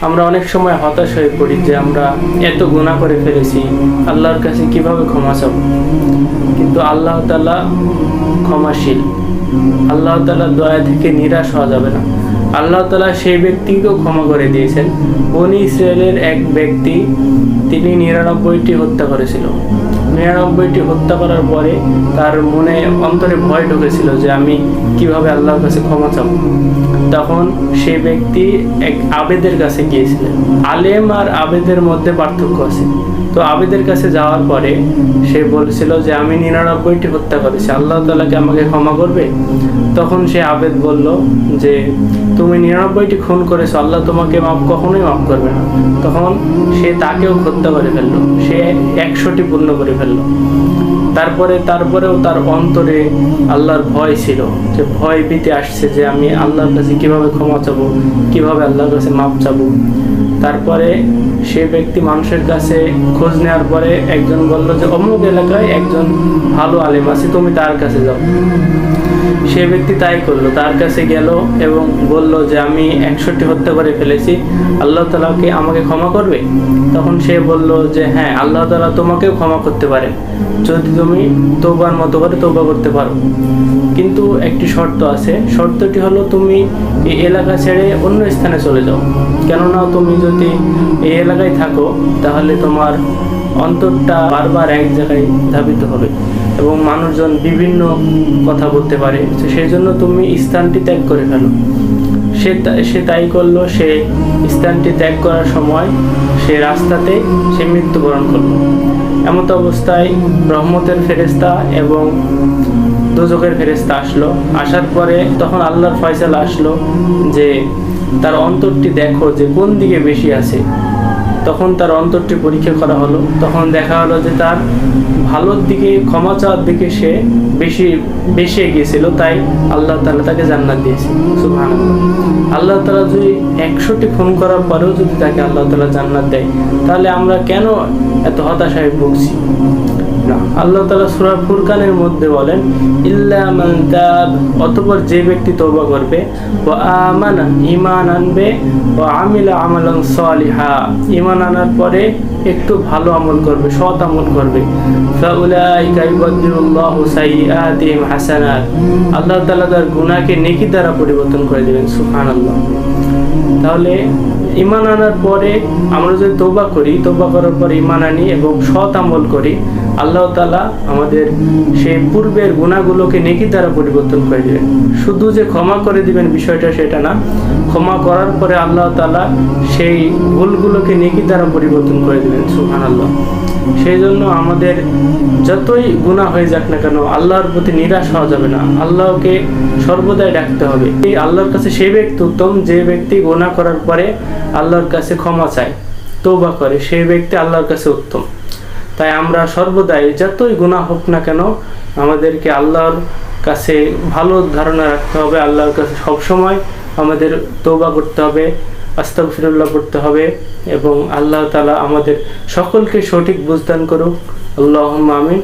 আমরা অনেক সময় হতাশ হয়ে পড়ি যে আমরা এত গুনাহ করে ফেলেছি, আল্লাহর কাছে কিভাবে ক্ষমা চাব। কিন্তু আল্লাহ তাআলা ক্ষমাশীল, আল্লাহ তাআলা দয়া থেকে নিরাশ হওয়া যাবে না। আল্লাহ তাআলা সেই ব্যক্তিকেও ক্ষমা করে দিয়েছেন। বনী ইসরায়েলের এক ব্যক্তি, তিনি 99টি হত্যা করেছিল। 99টি হত্যা করার পরে তার মনে অন্তরে ভয় ঢুকেছিল যে আমি কিভাবে আল্লাহর কাছে ক্ষমা চাব। তখন সে ব্যক্তি এক আবেদের কাছে গিয়েছিলেন। আলেম আর আবেদের মধ্যে পার্থক্য আছে। তো আবেদের কাছে যাওয়ার পরে সে বলছিল যে আমি 99টি হত্যা করেছি, আল্লাহ তাআলা কি আমাকে ক্ষমা করবে? তখন সে আবেদ বলল যে তুমি 99টি খুন করেছো, আল্লাহ তোমাকে কখনোই মাফ করবে না। তখন সে তাকেও হত্যা করে ফেললো, সে 100টি পূর্ণ করে ফেললো। তারপরেও তার অন্তরে আল্লাহর ভয় ছিল, যে ভয় ভীতি আসছে যে আমি আল্লাহর কাছে কিভাবে ক্ষমা চাবো, কিভাবে আল্লাহর কাছে মাফ চাবো। তারপরে সে ব্যক্তি মানুষের কাছে খোঁজ নেওয়ার পরে একজন বলল যে অমুক এলাকায় একজন ভালো আলেম আছে, তুমি তার কাছে যাও। সে ব্যক্তি তাই করলো, তার কাছে গেল এবং বলল যে আমি 100টি হত্যা করে ফেলেছি, আল্লাহ তাআলা কি আমাকে ক্ষমা করবে? তখন সে বলল যে হ্যাঁ, আল্লাহ তাআলা তোমাকেও ক্ষমা করতে পারে যদি তুমি তওবার মতো করে তওবা করতে পারো। কিন্তু একটি শর্ত আছে, শর্তটি হলো তুমি এই এলাকা ছেড়ে অন্য স্থানে চলে যাও। কেননা তুমি যদি এই এলাকায় থাকো তাহলে তোমার অন্তরটা বারবার এক জায়গায় ধাবিত হবে এবং মানুষজন বিভিন্ন কথা বলতে পারে। সেই জন্য তুমি স্থানটি ত্যাগ করে ফেলো। সে তাই করলো। সে স্থানটি ত্যাগ করার সময় সে রাস্তাতে সে মৃত্যুবরণ করলো। এমত অবস্থায় রহমতের ফেরেশতা এবং দোজখের ফেরেশতা আসলো। আসার পরে তখন আল্লাহর ফয়সালা আসলো যে তার অন্তরটি দেখো যে কোন দিকে বেশি আছে। তখন তার অন্তরটি পরীক্ষা করা হলো। তখন দেখা হলো যে তার ভালোর দিকে, ক্ষমা চাওয়ার দিকে সে বেশি এগিয়েছিল, তাই আল্লাহ তাআলা তাকে জান্নাত দিয়েছে। সুবহানাল্লাহ। আল্লাহ তাআলা যদি 100টি খুন করার পরেও যদি তাকে আল্লাহ তাআলা জান্নাত দেয়, তাহলে আমরা কেন এত হতাশায় ভুগছি? না, আল্লাহ তাআলা সূরা ফুরকানের মধ্যে বলেন ইল্লা মান তাব, অতঃপর যে ব্যক্তি তওবা করবে, ওয়া আমানা, ঈমান আনবে, ওয়া আমিলা আমালান সালিহা, ঈমান আনার পরে একটু ভালো আমল করবে, সৎ আমল করবে, ফাউলাইকা ইউবাদদিলুল্লাহু সাইয়্যাতিহিম হাসানাত, আল্লাহ তাআলা তার গুনাহকে নেকি দ্বারা পরিবর্তন করে দিবেন। সুবহানাল্লাহ। তাহলে ঈমান আনার পরে আমরা যদি তওবা করি, তওবা করার পর ঈমান আনি এবং সৎ আমল করি, আল্লাহ তাআলা আমাদের সেই পূর্বের গুনাহগুলোকে নেকি দ্বারা পরিবর্তন করে দিবেন। শুধু যে ক্ষমা করে দিবেন বিষয়টা সেটা না, ক্ষমা করার পরে আল্লাহ তাআলা সেই ভুলগুলোকে নেকি দ্বারা পরিবর্তন করে দিবেন। সুবহানাল্লাহ। সেই জন্য আমাদের যতই গুনাহ হয়ে যাক না কেন আল্লাহর প্রতি নিরাশ হওয়া যাবে না, আল্লাহকে সর্বদাই ডাকতে হবে। এই আল্লাহর কাছে সেই ব্যক্তি উত্তম যে ব্যক্তি গুনাহ করার পরে আল্লাহর কাছে ক্ষমা চায়, তওবা করে, সেই ব্যক্তি আল্লাহর কাছে উত্তম। তাই আমরা সর্বদাই যতই গুনাহ হোক না কেন আমাদেরকে আল্লাহর কাছে ভালো ধারণা রাখতে হবে, আল্লাহর কাছে সবসময় আমাদের তওবা করতে হবে, আস্তাগফিরুল্লাহ পড়তে হবে এবং আল্লাহ তাআলা আমাদের সকলকে সঠিক বুঝদান করুক। আল্লাহুম্মা আমিন।